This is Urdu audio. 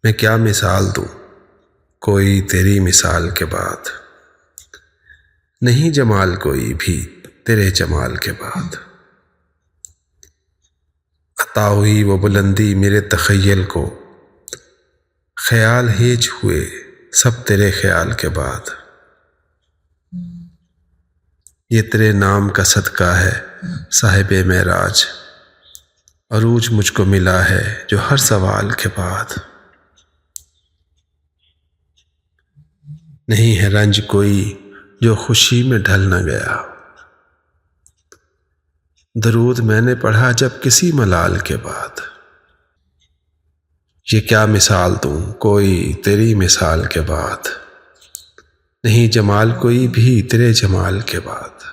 میں کیا مثال دوں کوئی تیری مثال کے بعد، نہیں جمال کوئی بھی تیرے جمال کے بعد۔ عطا ہوئی وہ بلندی میرے تخیل کو، خیال ہیج ہوئے سب تیرے خیال کے بعد۔ یہ تیرے نام کا صدقہ ہے صاحب معراج، عروج مجھ کو ملا ہے جو ہر سوال کے بعد۔ نہیں ہے رنج کوئی جو خوشی میں ڈھل نہ گیا، درود میں نے پڑھا جب کسی ملال کے بعد۔ یہ کیا مثال دوں کوئی تیری مثال کے بعد، نہیں جمال کوئی بھی تیرے جمال کے بعد۔